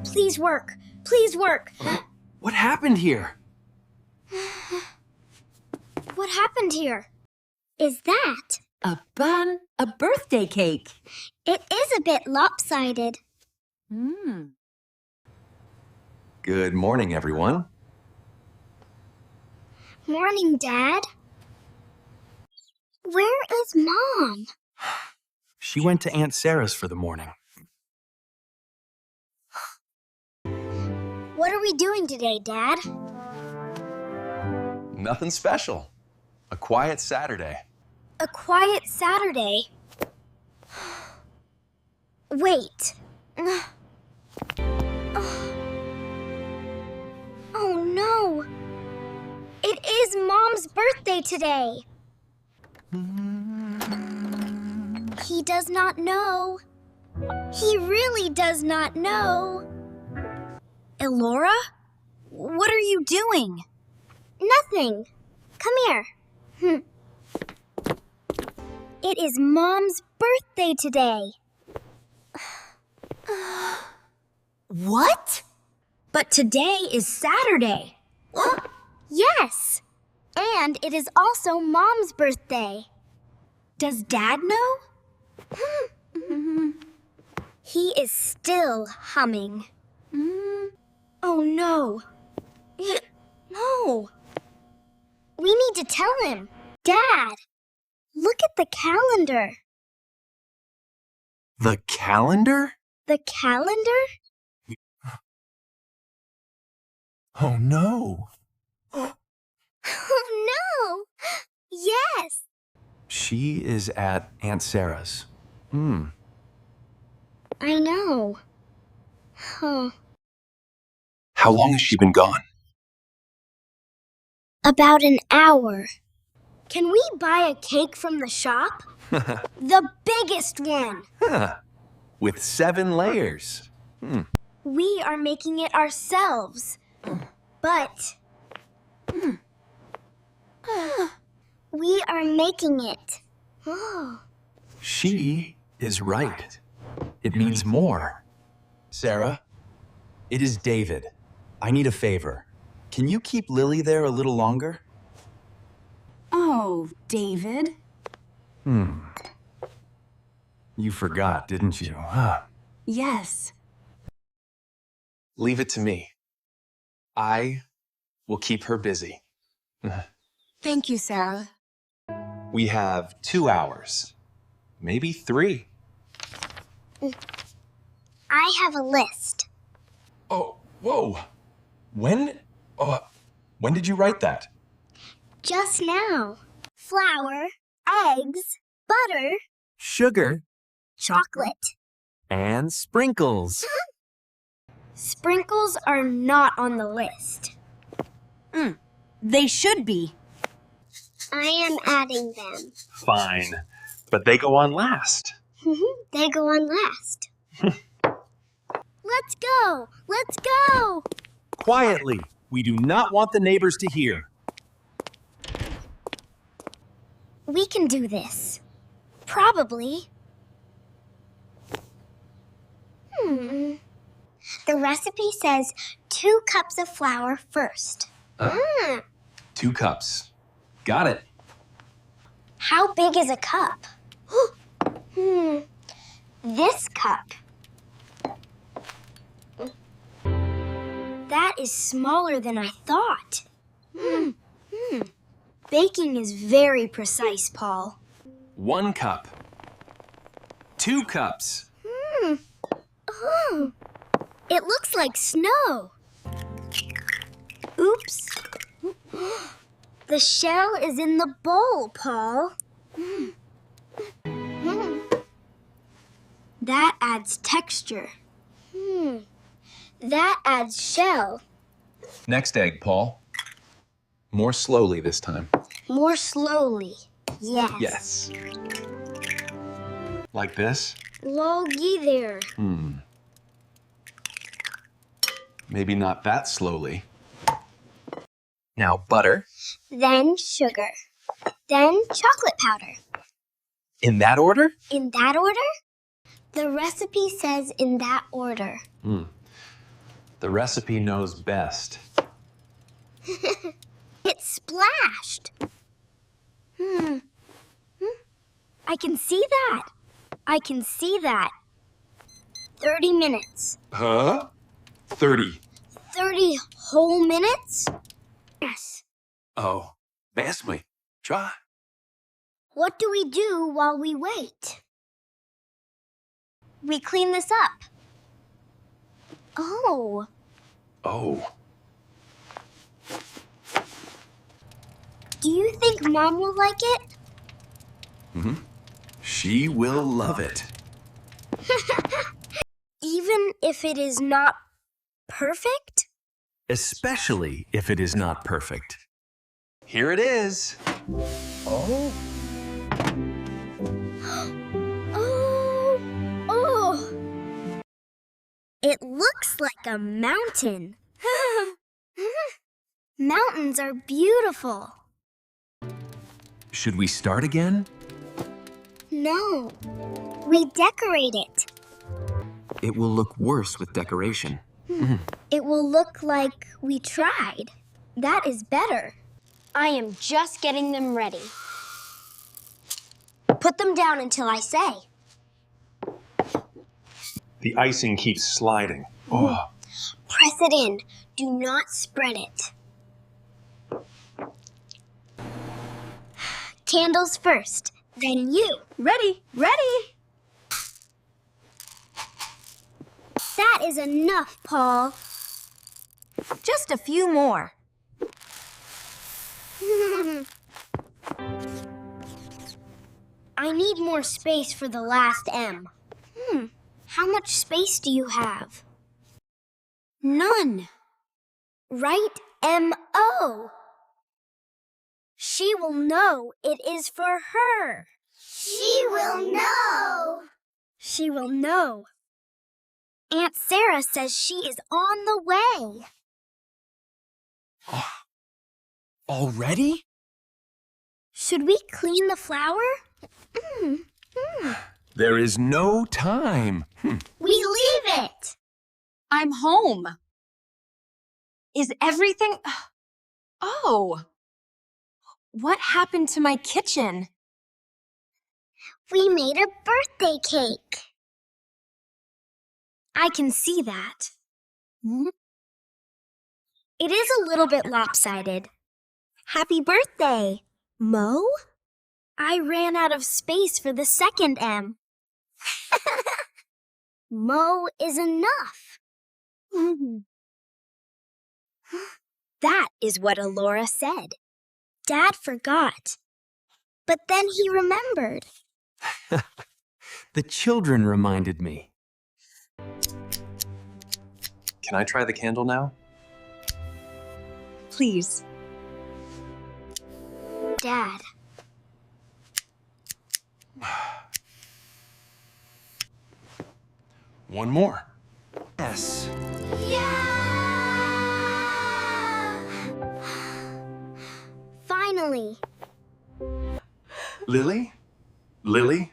Please work. Please work. What happened here? What happened here? Is that? A bun, a birthday cake. It is a bit lopsided. Good morning, everyone. Morning, Dad. Where is Mom? She went to Aunt Sarah's for the morning. What are we doing today, Dad? Nothing special. A quiet Saturday. A quiet Saturday. Wait. Oh no! It is Mom's birthday today! He does not know. He really does not know. Elora? What are you doing? Nothing. Come here. It is Mom's birthday today. What? But today is Saturday. Yes. And it is also Mom's birthday. Does Dad know? He is still humming. Oh no. No. We need to tell him. Dad, look at the calendar. The calendar? The calendar? Oh no. Oh no. Yes. She is at Aunt Sarah's. I know. Oh. How long has she been gone? About an hour. Can we buy a cake from the shop? The biggest one. With 7 layers. We are making it ourselves. But we are making it. Oh. She is right. It means more. Sarah, it is David. I need a favor. Can you keep Lily there a little longer? Oh, David. You forgot, didn't you? Yes. Leave it to me. I will keep her busy. Thank you, Sarah. We have 2 hours. Maybe 3. I have a list. Oh, whoa. When did you write that? Just now. Flour, eggs, butter, Sugar chocolate. and sprinkles. Sprinkles are not on the list. They should be. I am adding them. Fine, but they go on last. They go on last. Let's go! Let's go! Quietly. We do not want the neighbors to hear. We can do this. Probably. The recipe says 2 cups of flour first. 2 cups. Got it. How big is a cup? This cup. That is smaller than I thought. Baking is very precise, Paul. 1 cup. 2 cups. Oh, it looks like snow. Oops. The shell is in the bowl, Paul. That adds texture. That adds shell. Next egg, Paul. More slowly this time. More slowly. Yes. Yes. Like this? Loggy there. Maybe not that slowly. Now butter. Then sugar. Then chocolate powder. In that order? In that order? The recipe says in that order. The recipe knows best. It splashed. I can see that. I can see that. 30 minutes. Huh? 30. 30 whole minutes? Yes. Oh, mesmo. Try. What do we do while we wait? We clean this up. Oh. Oh. Do you think Mom will like it? She will love it. Even if it is not perfect? Especially if it is not perfect. Here it is. Oh. Oh. It looks like a mountain. Mountains are beautiful. Should we start again? No. We decorate it. It will look worse with decoration. It will look like we tried. That is better. I am just getting them ready. Put them down until I say. The icing keeps sliding. Oh. Press it in. Do not spread it. Candles first, then you. Ready, ready. That is enough, Paul. Just a few more. I need more space for the last M. How much space do you have? None. Write M-O. She will know it is for her. She will know. She will know. Aunt Sarah says she is on the way. Already? Should we clean the flour? There is no time. We leave it. I'm home. Is everything... Oh. What happened to my kitchen? We made a birthday cake. I can see that. It is a little bit lopsided. Happy birthday, Mo? I ran out of space for the second M. Mo is enough. That is what Elora said. Dad forgot. But then he remembered. The children reminded me. Can I try the candle now? Please. Dad. One more. Yes. Finally. Lily? Lily?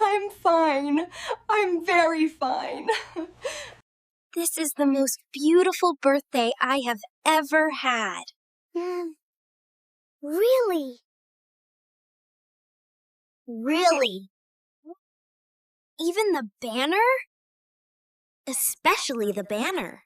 I'm fine. I'm very fine. This is the most beautiful birthday I have ever had. Really? Really? Even the banner? Especially the banner.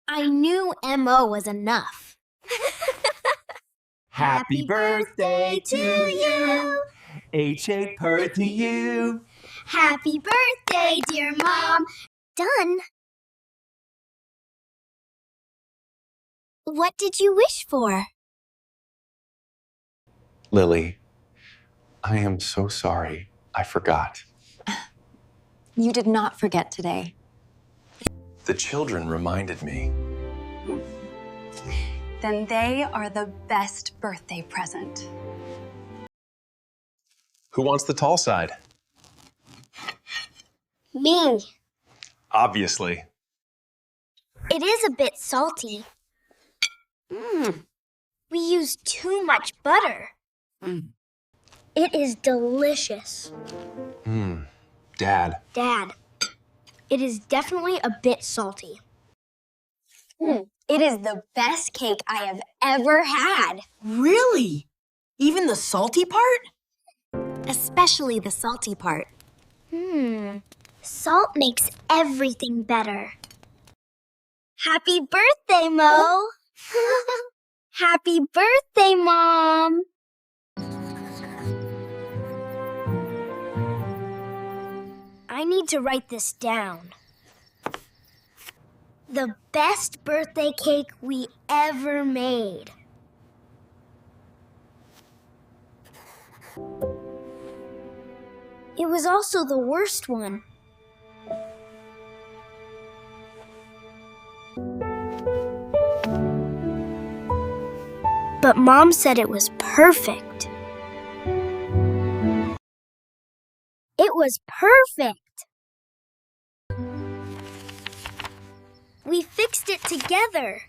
I knew M.O. was enough. Happy birthday to you. H.A. per to you. Happy birthday, dear Mom. Done. What did you wish for? Lily, I am so sorry. I forgot. You did not forget today. The children reminded me. Then they are the best birthday present. Who wants the tall side? Me. Obviously. It is a bit salty. We use too much butter. It is delicious. Dad, Dad, It is definitely a bit salty. It is the best cake I have ever had. Really? Even the salty part? Especially the salty part. Salt makes everything better. Happy birthday, Mo! Happy birthday, Mom! I need to write this down. The best birthday cake we ever made. It was also the worst one. But Mom said it was perfect. It was perfect. We fixed it together.